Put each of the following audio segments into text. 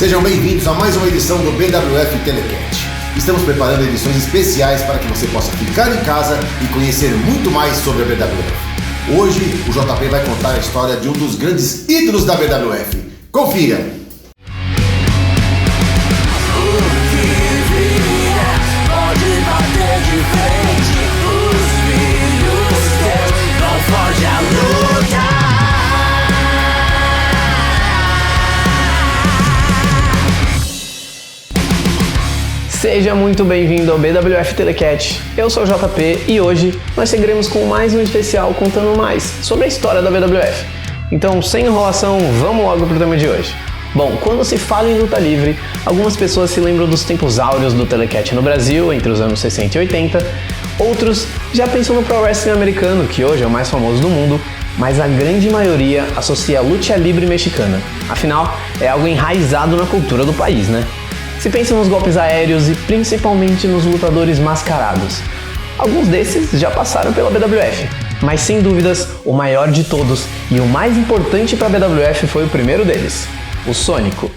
Sejam bem-vindos a mais uma edição do BWF Telecast. Estamos preparando edições especiais para que você possa ficar em casa e conhecer muito mais sobre a BWF. Hoje, o JP vai contar a história de um dos grandes ídolos da BWF. Confira! Seja muito bem-vindo ao BWF Telecast. Eu sou o JP e hoje nós seguiremos com mais um especial contando mais sobre a história da BWF. Então, sem enrolação, vamos logo pro tema de hoje. Bom, quando se fala em luta livre, algumas pessoas se lembram dos tempos áureos do Telecast no Brasil, entre os anos 60 e 80. Outros já pensam no Pro Wrestling americano, que hoje é o mais famoso do mundo, mas a grande maioria associa a luta livre mexicana. Afinal, é algo enraizado na cultura do país, né? Se pensa nos golpes aéreos e principalmente nos lutadores mascarados. Alguns desses já passaram pela BWF, mas sem dúvidas o maior de todos e o mais importante para a BWF foi o primeiro deles, o Sônico.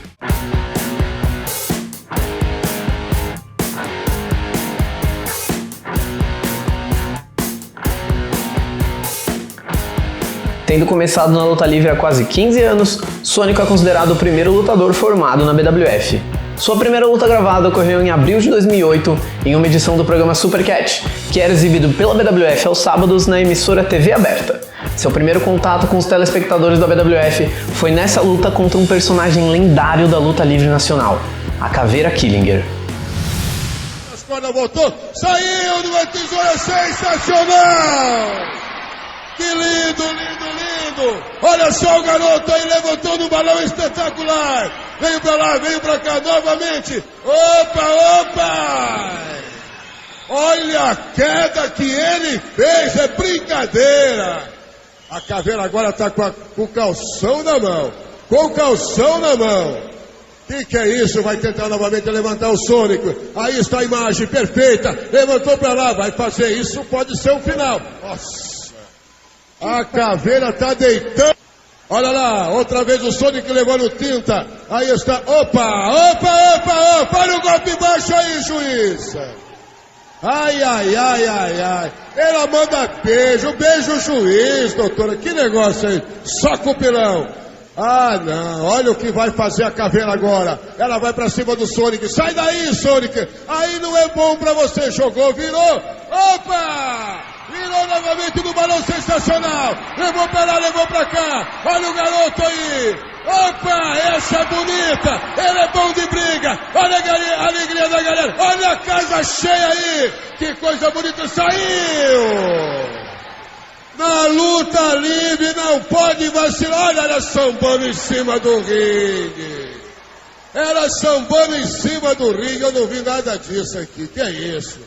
Tendo começado na luta livre há quase 15 anos, Sônico é considerado o primeiro lutador formado na BWF. Sua primeira luta gravada ocorreu em abril de 2008 em uma edição do programa Super Cat, que era exibido pela BWF aos sábados na emissora TV aberta. Seu primeiro contato com os telespectadores da BWF foi nessa luta contra um personagem lendário da luta livre nacional, a Caveira Killinger. As cordas voltou, saiu de uma tesoura sensacional! Que lindo, lindo, lindo! Olha só o garoto aí, levantou no balão espetacular! Veio pra lá, veio pra cá novamente! Opa, opa! Olha a queda que ele fez, é brincadeira! A Caveira agora tá com o calção na mão! Com o calção na mão! Que é isso? Vai tentar novamente levantar o Sônico. Aí está a imagem perfeita! Levantou pra lá, vai fazer isso, pode ser o final! Nossa! A Caveira tá deitando. Olha lá, outra vez o Sônico levando tinta. Aí está, opa, opa, opa, opa. Olha o golpe baixo aí, juiz. Ai, ai, ai, ai, ai. Ela manda beijo, beijo o juiz, doutora. Que negócio aí, só cupilão. Ah, não, olha o que vai fazer a Caveira agora. Ela vai pra cima do Sônico. Sai daí, Sônico. Aí não é bom pra você. Jogou, virou. Opa! Virou novamente no balão sensacional. Levou pra lá, levou pra cá. Olha o garoto aí. Opa, essa é bonita. Ele é bom de briga. Olha a alegria da galera. Olha a casa cheia aí. Que coisa bonita. Saiu. Na luta livre não pode vacilar. Olha ela sambando em cima do ringue. Ela sambando em cima do ringue. Eu não vi nada disso aqui. Que é isso?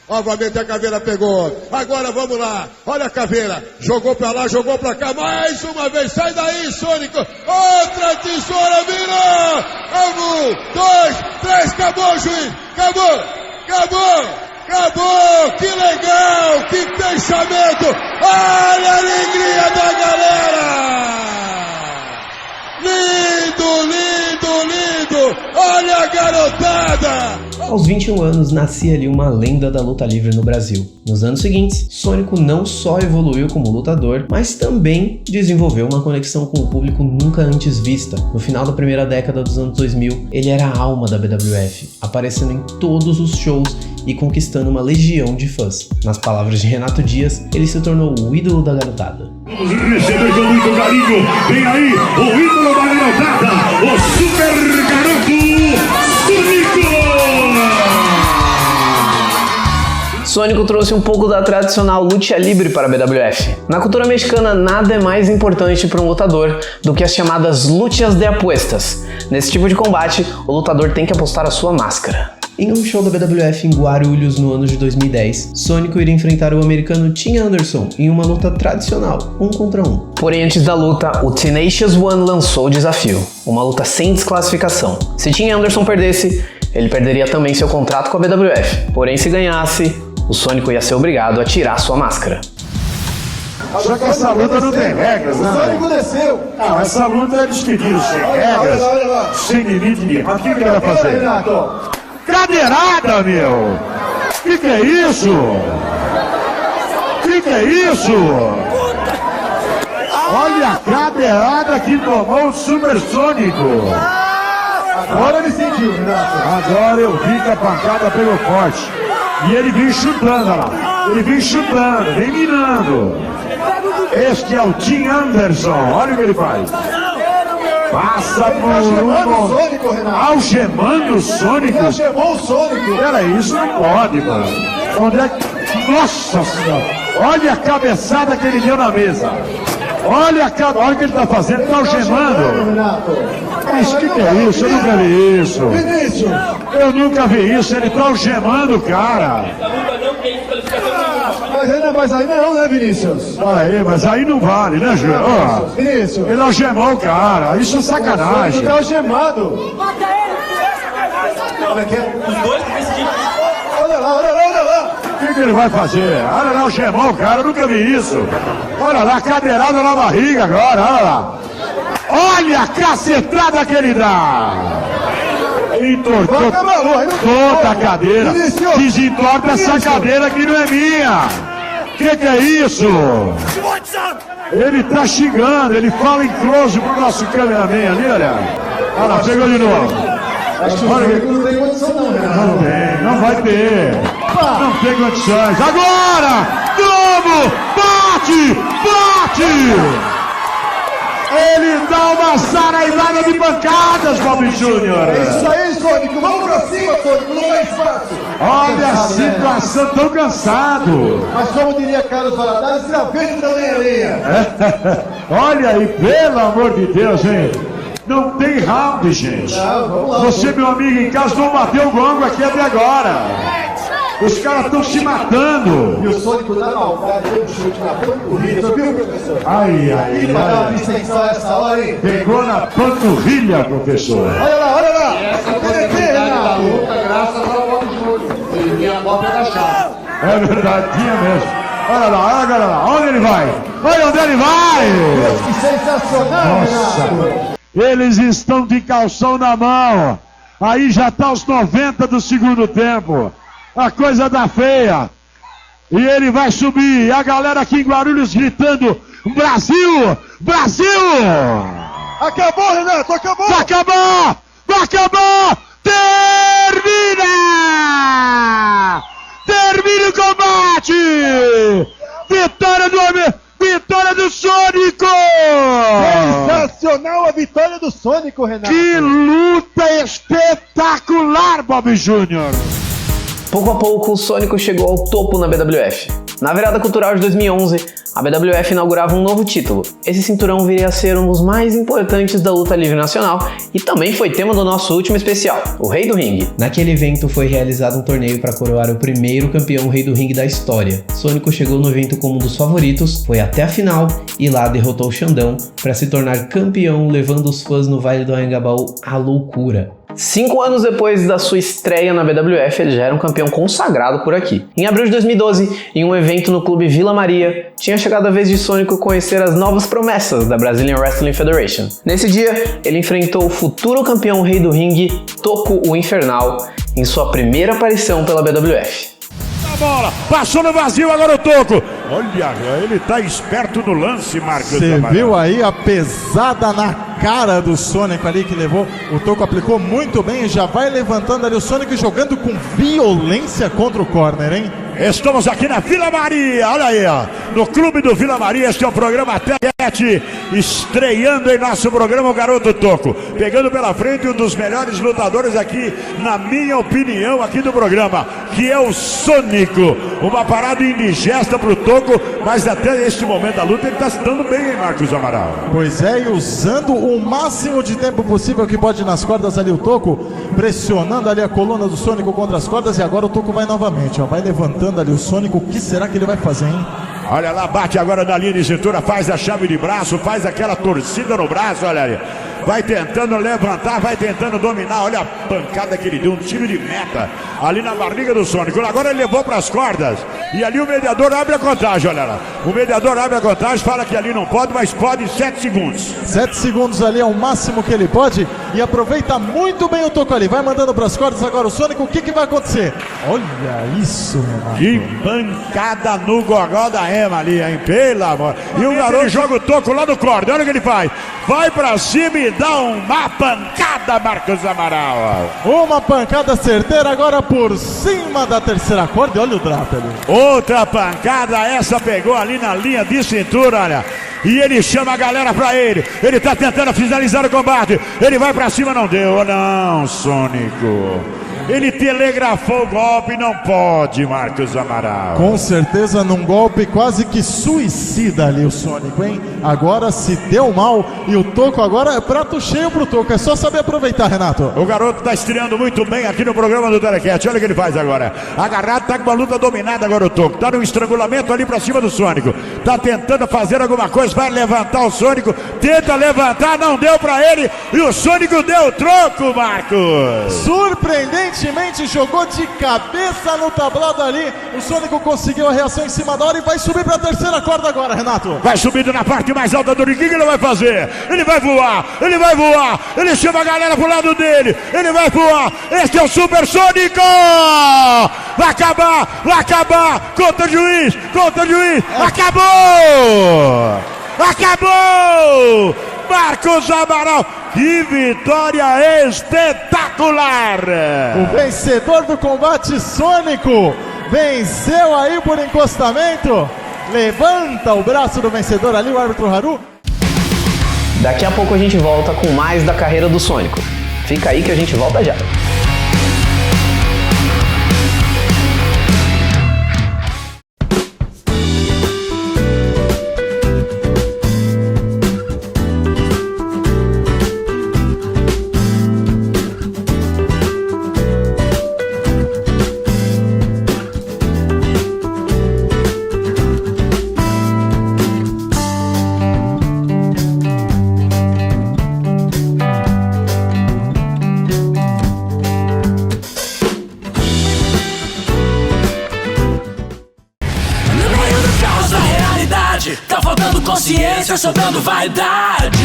Novamente a Caveira pegou. Agora vamos lá. Olha a Caveira. Jogou pra lá, jogou pra cá. Mais uma vez. Sai daí, Sônico. Outra tesoura virou. 1, 2, 3. Acabou, juiz. Acabou. Acabou. Acabou. Que legal. Que pensamento. Olha a alegria da galera. Lindo, lindo, lindo. Olha a garotada. Aos 21 anos, nascia ali uma lenda da luta livre no Brasil. Nos anos seguintes, Sônico não só evoluiu como lutador, mas também desenvolveu uma conexão com o público nunca antes vista. No final da primeira década dos anos 2000, ele era a alma da BWF, aparecendo em todos os shows e conquistando uma legião de fãs. Nas palavras de Renato Dias, ele se tornou o ídolo da garotada. Vamos receber com muito carinho, vem aí o ídolo da garotada, o super garoto Sônico! Sônico trouxe um pouco da tradicional luta livre para a BWF. Na cultura mexicana, nada é mais importante para um lutador do que as chamadas lutas de apuestas. Nesse tipo de combate, o lutador tem que apostar a sua máscara. Em um show da BWF em Guarulhos no ano de 2010, Sônico iria enfrentar o americano Tim Anderson em uma luta tradicional, 1 contra 1. Porém, antes da luta, o Tenacious One lançou o desafio, uma luta sem desclassificação. Se Tim Anderson perdesse, ele perderia também seu contrato com a BWF. Porém, se ganhasse, o Sônico ia ser obrigado a tirar sua máscara. Só que essa luta não tem regras, né? O Sônico desceu. Não, essa luta é despedida, sem regras, sem limite de... Mas o que ele vai fazer? Cadeirada, meu! Que é isso? Que é isso? Olha a cadeirada que tomou o Supersônico. Agora ele sentiu, Renato. Agora eu vi que a pancada pegou forte. E ele vem chutando, olha lá. Ele vem chutando, vem minando. Este é o Tim Anderson. Olha o que ele faz. Passa por um... Algemando o Sônico. Ele algemou o Sônico. Peraí, isso não pode, mano. Onde é que... Nossa Senhora. Olha a cabeçada que ele deu na mesa. Olha o que ele está fazendo. Ele está algemando. Mas o que é isso? Eu nunca vi isso. Vinícius. Eu nunca vi isso. Ele está algemando o cara. Mas aí não, né, Vinícius? Aí, mas aí não vale, né, Júlio? Oh, Vinícius. ele algemou o cara. Isso é sacanagem. Ele está algemado. Olha lá, olha lá, olha lá. O que ele vai fazer? Olha lá, algemou o cara. Eu nunca vi isso. Olha lá, cadeirada na barriga agora. Olha lá. Olha a cacetada que ele dá. Entortou toda a cadeira. Desentorta essa cadeira que não é minha. Que é isso? Ele tá xingando, ele fala em close pro nosso cameraman ali, olha. Olha lá, pegou de novo. Acho que o Sônico não tem condição não, Renato. Não tem, não vai ter. Não tem condições. Agora! Globo! Bate! Bate! Ele dá uma saraivada de pancadas, Bob Júnior. É isso aí, Sônico. Vamos pra cima, Sônico. Não é fácil. Olha a situação, tão cansado. Mas como diria Carlos Valadares, se a vez não é areia. Olha aí, pelo amor de Deus, hein? Não tem round, gente. Vamos lá, Você, meu amigo, em casa, não bateu o gongo aqui até agora. Os caras estão se matando. E o Sônico na maldade deu um chute na panturrilha. Você viu, professor? Ai, Ele vai dar uma distensão a essa hora, hein? Pegou na panturrilha, professor. Olha lá, olha lá. Renato. Graças ao Bob Júnior. E minha bola era chata. É verdade, tinha mesmo. Olha lá, olha lá. Onde ele vai? Olha onde ele vai. Que sensacional, Renato. Eles estão de calção na mão. Aí já está aos 90 do segundo tempo. A coisa tá feia. E ele vai subir. E a galera aqui em Guarulhos gritando: Brasil! Brasil! Acabou, Renato, acabou! Vai acabar! Vai acabar! Termina! Termina o combate! Vitória do homem! Vitória do Sônico! Sensacional a vitória do Sônico, Renato! Que luta espetacular, Bob Júnior! Pouco a pouco, o Sônico chegou ao topo na BWF. Na virada cultural de 2011, a BWF inaugurava um novo título. Esse cinturão viria a ser um dos mais importantes da luta livre nacional e também foi tema do nosso último especial, o Rei do Ringue. Naquele evento foi realizado um torneio para coroar o primeiro campeão Rei do Ringue da história. Sônico chegou no evento como um dos favoritos, foi até a final e lá derrotou o Xandão para se tornar campeão, levando os fãs no Vale do Anhangabaú à loucura. 5 anos depois da sua estreia na BWF, ele já era um campeão consagrado por aqui. Em abril de 2012, em um evento no clube Vila Maria, tinha chegado a vez de Sônico conhecer as novas promessas da Brazilian Wrestling Federation. Nesse dia, ele enfrentou o futuro campeão Rei do Ringue, Toco o Infernal, em sua primeira aparição pela BWF. A bola, passou no vazio, agora o Toco. Olha, ele tá esperto no lance, Marcos. Você viu aí a pesada na cara do Sônico ali que levou. O Toco aplicou muito bem e já vai levantando ali o Sônico jogando com violência contra o corner, hein? Estamos aqui na Vila Maria, olha aí, ó, no Clube do Vila Maria. Este é o programa Telecat, estreando em nosso programa o Garoto Toco, pegando pela frente um dos melhores lutadores aqui, na minha opinião, aqui do programa, que é o Sônico. Uma parada indigesta pro Toco, mas até este momento da luta ele tá se dando bem, hein, Marcos Amaral? Pois é, e usando o máximo de tempo possível que pode nas cordas ali o Toco, pressionando ali a coluna do Sônico contra as cordas, e agora o Toco vai novamente, ó, vai levantando ali o Sônico. O que será que ele vai fazer, hein? Olha lá, bate agora na linha de cintura, faz a chave de braço, faz aquela torcida no braço, olha ali. Vai tentando levantar, vai tentando dominar, olha a pancada que ele deu, um tiro de meta ali na barriga do Sônico. Agora ele levou para as cordas e ali o mediador abre a contagem, olha lá. O mediador abre a contagem, fala que ali não pode, mas pode 7 segundos. 7 segundos ali é o máximo que ele pode. E aproveita muito bem o toco ali. Vai mandando para as cordas agora o Sônico. O que vai acontecer? Olha isso, Renato. Que pancada no gogó da Ema ali, hein? Pelo amor. E o garoto joga o toco lá no corda. Olha o que ele faz. Vai pra cima e dá uma pancada, Marcos Amaral. Uma pancada certeira agora por cima da terceira corda. Olha o draft ali. Outra pancada, essa pegou ali na linha de cintura, olha. E ele chama a galera pra ele. Ele tá tentando finalizar o combate. Ele vai pra cima, não deu. Não, Sônico. Ele telegrafou o golpe, não pode, Marcos Amaral. Com certeza num golpe quase que suicida ali o Sônico, hein? Agora se deu mal e o toco agora é prato cheio pro toco. É só saber aproveitar, Renato. O garoto tá estreando muito bem aqui no programa do Telecat. Olha o que ele faz agora. Agarrado, tá com uma luta dominada agora o toco. Tá no estrangulamento ali pra cima do Sônico. Tá tentando fazer alguma coisa, vai levantar o Sônico. Tenta levantar, não deu pra ele. E o Sônico deu o troco, Marcos. Surpreendente. Jogou de cabeça no tablado ali. O Sônico conseguiu a reação em cima da hora e vai subir para a terceira corda agora, Renato. Vai subindo na parte mais alta do ringue. O que ele vai fazer? Ele vai voar, ele vai voar. Ele chama a galera pro lado dele. Ele vai voar. Este é o Super Sônico. Vai acabar. Conta o juiz. Acabou. Marcos Amaral. Que vitória espetacular! O vencedor do combate, Sônico, venceu aí por encostamento. Levanta o braço do vencedor ali, o árbitro Haru. Daqui a pouco a gente volta com mais da carreira do Sônico. Fica aí que a gente volta já. Tá faltando consciência, sobrando vaidade.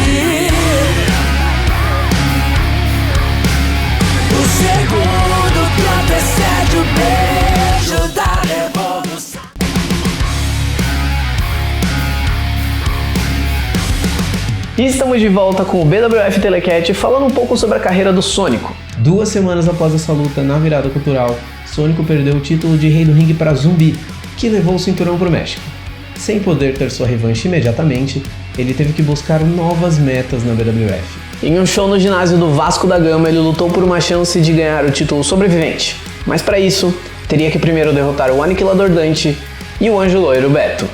O segundo que antecede o beijo da revolução. E estamos de volta com o BWF Telecat falando um pouco sobre a carreira do Sônico. 2 semanas após essa luta na virada cultural, Sônico perdeu o título de Rei do Ringue para Zumbi, que levou o cinturão para o México. Sem poder ter sua revanche imediatamente, ele teve que buscar novas metas na BWF. Em um show no ginásio do Vasco da Gama, ele lutou por uma chance de ganhar o título sobrevivente. Mas para isso, teria que primeiro derrotar o Aniquilador Dante e o Anjo Loiro Beto.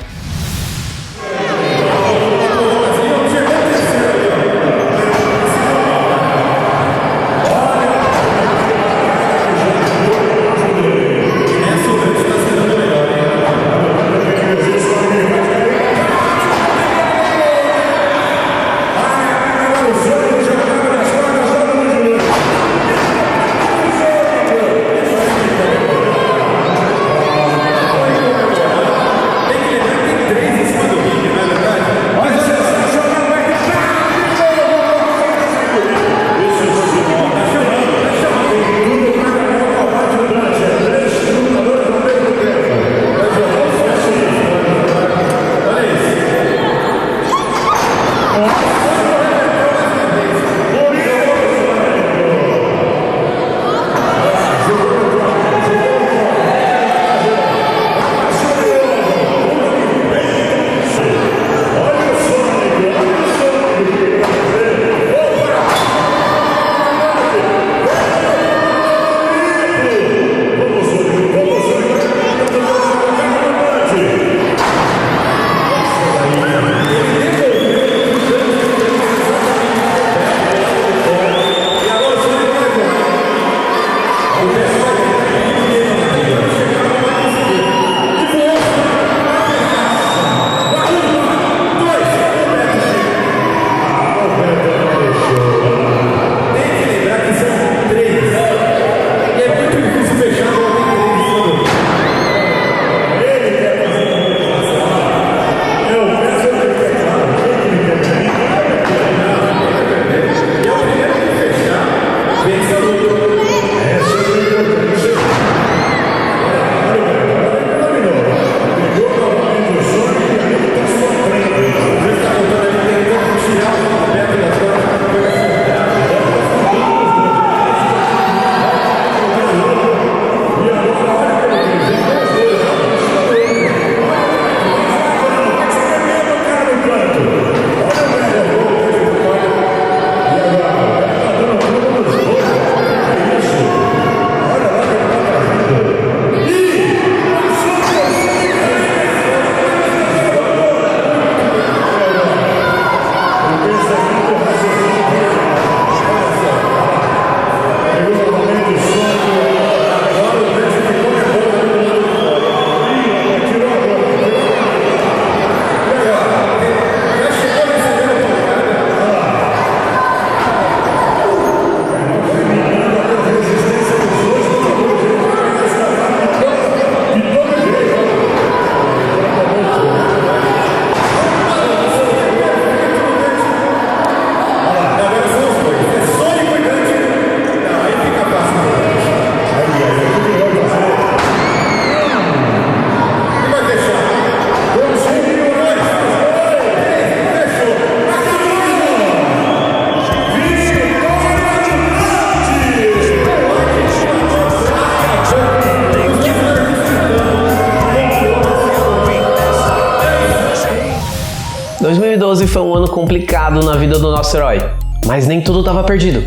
um ano complicado na vida do nosso herói, mas nem tudo estava perdido.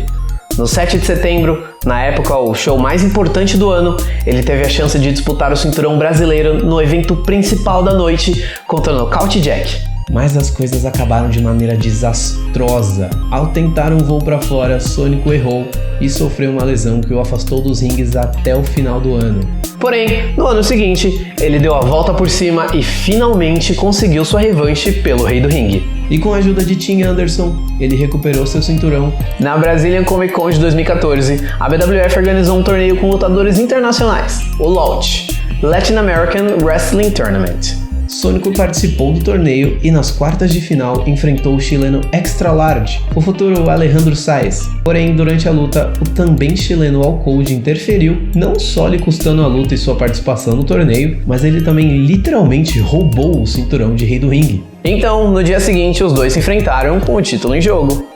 No 7 de setembro, na época o show mais importante do ano, ele teve a chance de disputar o cinturão brasileiro no evento principal da noite contra o Knockout Jack. Mas as coisas acabaram de maneira desastrosa. Ao tentar um voo para fora, Sônico errou e sofreu uma lesão que o afastou dos rings até o final do ano. Porém, no ano seguinte, ele deu a volta por cima e finalmente conseguiu sua revanche pelo Rei do Ringue. E com a ajuda de Tim Anderson, ele recuperou seu cinturão. Na Brazilian Comic Con de 2014, a BWF organizou um torneio com lutadores internacionais, o LAWT, Latin American Wrestling Tournament. Sônico participou do torneio e nas quartas de final enfrentou o chileno Extra Large, o futuro Alejandro Saez. Porém, durante a luta, o também chileno Al Cold interferiu, não só lhe custando a luta e sua participação no torneio, mas ele também literalmente roubou o cinturão de Rei do Ringue. Então, no dia seguinte, os dois se enfrentaram com o título em jogo.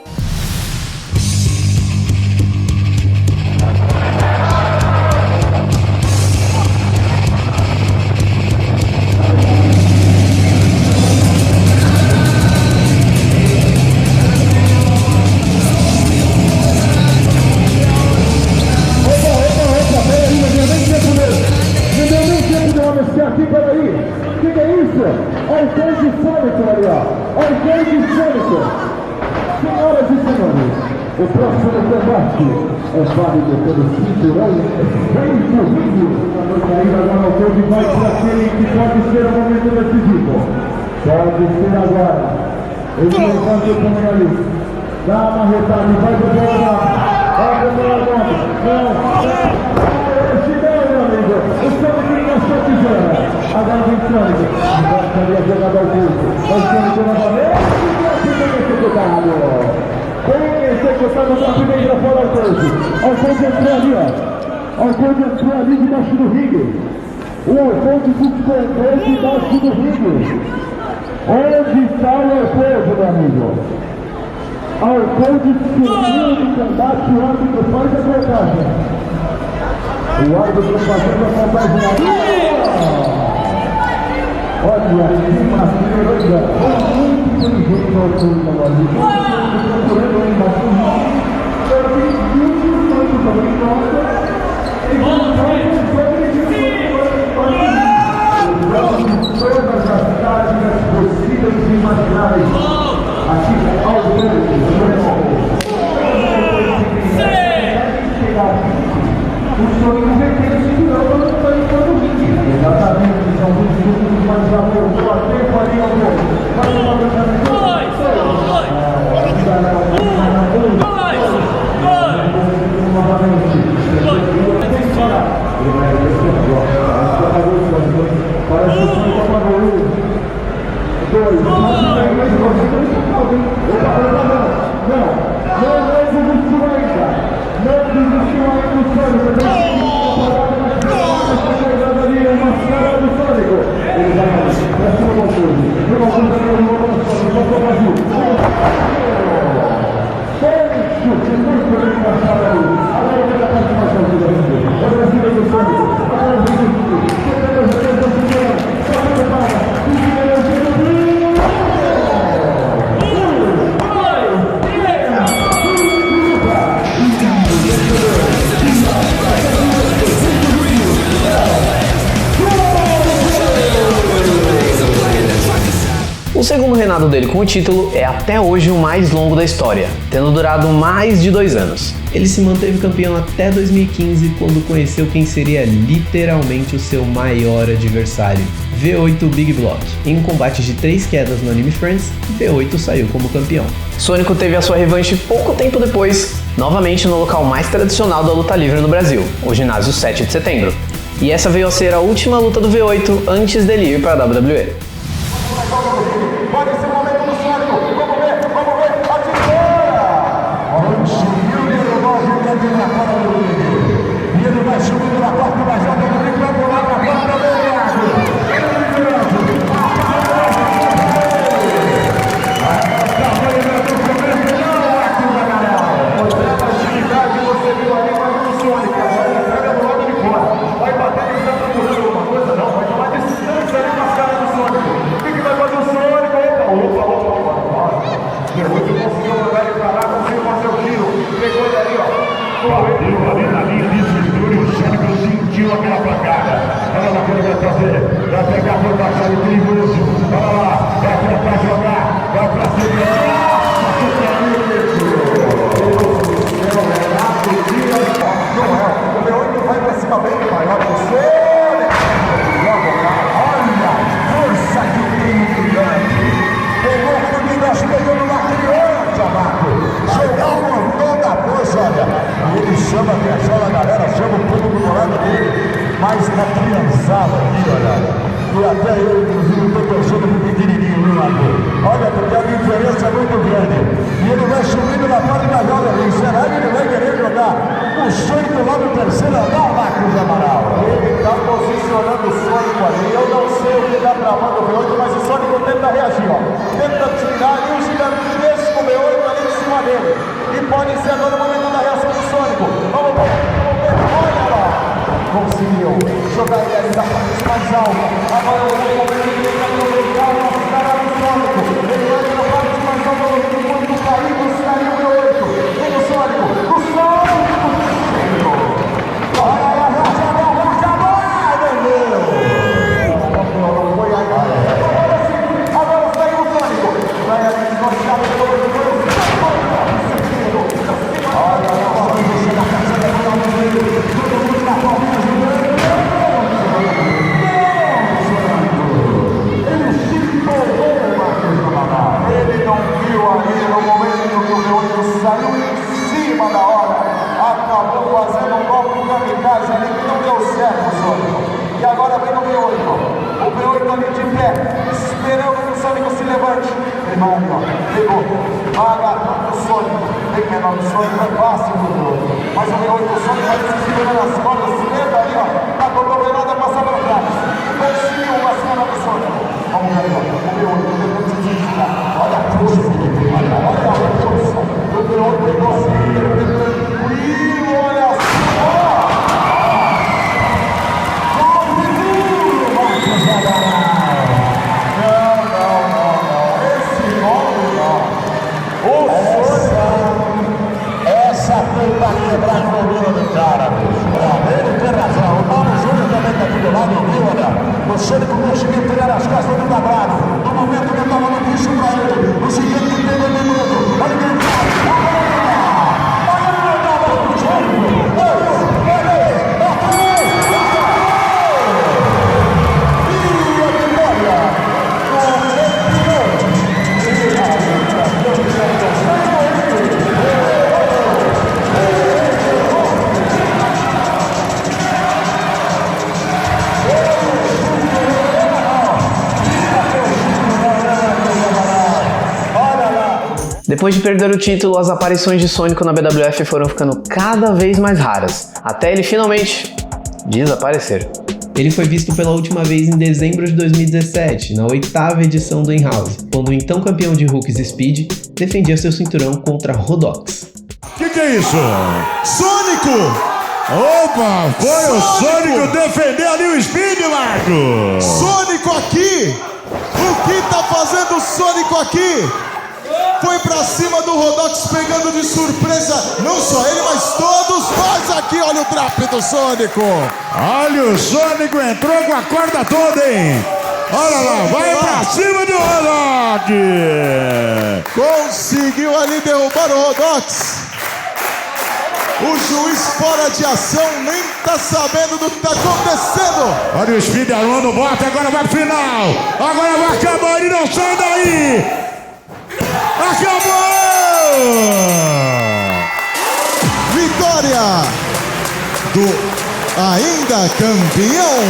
Senhoras e senhores, o próximo combate é válido pelo cinturão Rei do Ringue. Agora o jogo vai para aquele que pode ser o momento decisivo. Pode ser agora. Ele levanta o caminho ali. Dá uma retada e vai pro bola. Vai pro bola. Não. Esse não, meu amigo. O Sônico na sua tesoura. Agora vem Sônico. Vai ali a jogada ao curto. Vai Sônico novamente. Bem executado na primeira fora ao Cold. Ao Cold entrou ali, ó. Ao Cold entrou ali debaixo do ringue. O Cold se escondeu debaixo do ringue. Onde está o Cold, meu amigo? Ao Cold sumiu do combate, o árbitro faz a contagem. O árbitro fazendo a contagem. Olha, que macio, muito inteligente ao Cold agora. Procurando aí embaixo. Eu tenho muito também, nossa. Todas as táticas possíveis e imagináveis. Aqui, ao o Sônico requer esse final quando está em todo o ringue. Exatamente, são 20 segundos mais a pouco. Só tempo ali ao pouco. Vai uma vez parece que o Sônico apagou um. Dois. Não desistiu ainda. Não desistiu ainda o Sônico. Ali uma cara do Sônico. Ele vai para cima do Cold. Uma coisa que eu não vou para o Brasil. Muito bem passado ali. Agora vem a participação do Brasil. O Brasil do Sônico. Agora vem o Sônico. O segundo reinado dele com o título é até hoje o mais longo da história, tendo durado mais de 2 anos. Ele se manteve campeão até 2015, quando conheceu quem seria literalmente o seu maior adversário, V8 Big Block. Em um combate de 3 quedas no Anime Friends, V8 saiu como campeão. Sônico teve a sua revanche pouco tempo depois, novamente no local mais tradicional da luta livre no Brasil, o ginásio 7 de setembro. E essa veio a ser a última luta do V8 antes dele ir para a WWE. Pode ser o momento do Sônico. Vamos ver, a tesoura! Subiu o movimento na porta do ringue. E ele vai subindo na porta, mas já tem que vai pular na porta do ringue. Você viu ali, mas o Sônico agora ele pega do lado de fora. Vai bater, ele está procurando alguma coisa, não. Vai tomar distância ali com as caras do Sônico. O que vai fazer o Sônico? Opa. na linha de cintura e o Sônico sentiu aquela pancada. Olha lá o que ele vai fazer. Vai pegar por baixo do perigoso. Olha lá, vai tentar jogar. Vai pra cima. O Leônio vai pra cima bem, maior que o Sônico. Olha, força de muito grande. Pegou o Fluminense, pegando na criança, Marco. Jogou com toda a força, olha. Ele chama a atenção da galera, chama o público do lado dele. Mas na criançada aqui, olha. E até eu, inclusive, estou torcendo pro pequenininho, viu, Marco? Olha, porque a diferença é muito grande. E ele vai subindo na parte da joga ali. Será que ele vai querer jogar o Sônico lá no terceiro andar, Marcos Amaral? Ele está posicionando o Sônico ali. Eu não sei o que está travando o V8, mas o Sônico tenta reagir, ó. Tenta tirar ali um gigantesco V8 ali em cima dele. E pode ser agora o momento da reação do Sônico. Vamos ver, olha lá. Conseguiu jogar ele ali da parte mais alta. Agora o momento de ele aproveitar o cara do Sônico. Ele vai na parte mais alta do mundo, caiu o V8. Vem o Sônico. O Sônico. Olha lá, agora saiu o Sônico. Vai ali desgostar de novo. Olha lá, você na casa da todo mundo na palminha ajudando. Ele se empolgou, Marcos Amaral. Ele não viu ali no momento que o V8 saiu em cima da hora. Acabou fazendo um golpe kamikaze ali que não deu certo, Sônico. E agora vem o V8. O V8 ali de pé, esperando que o Sônico se levante. Ele vai ali, ó. Pegou. Vai agarrando o Sônico. Bem menor, o Sônico é fácil do V8. Mas o V8, o Sônico vai se segurando nas cordas, se lembra ali, ó. Tá cotovelada, passa pra trás. Conseguiu uma cena do Sônico. Vamos ver, ó. O V8, tentando se desviar. Olha a força, olha a força. O V8 conseguiu, tranquilo, olha só. Essa foi pra quebrar a coluna do cara, bicho. Ele tem razão. O Paulo Júnior também tá aqui do lado, viu, olha? O Sônico conseguiu pegar as costas do Tabrado. No momento que eu tava no bicho pra ele. O seguinte que pegou no minuto. Olha quem faz. Olha o Sônico. Depois de perder o título, as aparições de Sônico na BWF foram ficando cada vez mais raras, até ele finalmente desaparecer. Ele foi visto pela última vez em dezembro de 2017, na 8ª edição do In-House, quando o então campeão de Rookies Speed defendia seu cinturão contra Rodox. Que é isso? Sônico! Opa, foi o Sônico defender ali o Speed, Marco! Sônico aqui! O que tá fazendo o Sônico aqui? Foi pra cima do Rodox pegando de surpresa, não só ele, mas todos nós aqui. Olha o trap do Sônico. Olha, o Sônico entrou com a corda toda, hein? Olha lá, vai pra cima do Rodox. Conseguiu ali derrubar o Rodox. O juiz fora de ação nem tá sabendo do que tá acontecendo. Olha o Speed armando o bote, agora vai pro final. Agora vai acabar, ele não sai daí. Acabou! Vitória do ainda campeão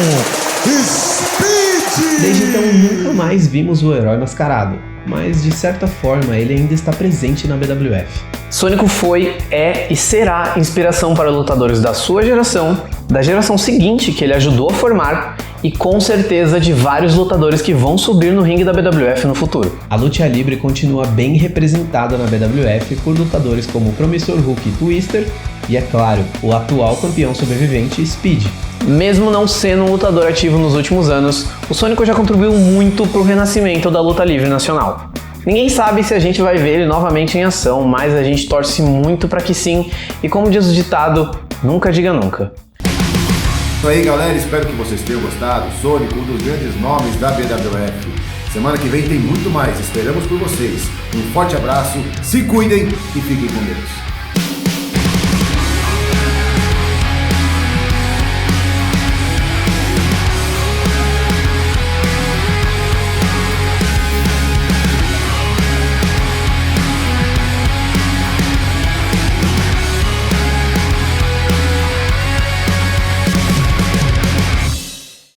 Speed! Desde então nunca mais vimos o herói mascarado, mas de certa forma ele ainda está presente na BWF. Sônico foi, é e será inspiração para lutadores da sua geração, da geração seguinte que ele ajudou a formar e com certeza de vários lutadores que vão subir no ringue da BWF no futuro. A luta livre continua bem representada na BWF por lutadores como o promissor Hulk Twister e, é claro, o atual campeão sobrevivente Speed. Mesmo não sendo um lutador ativo nos últimos anos, o Sônico já contribuiu muito para o renascimento da luta livre nacional. Ninguém sabe se a gente vai ver ele novamente em ação, mas a gente torce muito para que sim, e como diz o ditado, nunca diga nunca. Isso aí, galera, espero que vocês tenham gostado. Sônico, um dos grandes nomes da BWF. Semana que vem tem muito mais, esperamos por vocês. Um forte abraço, se cuidem e fiquem com Deus.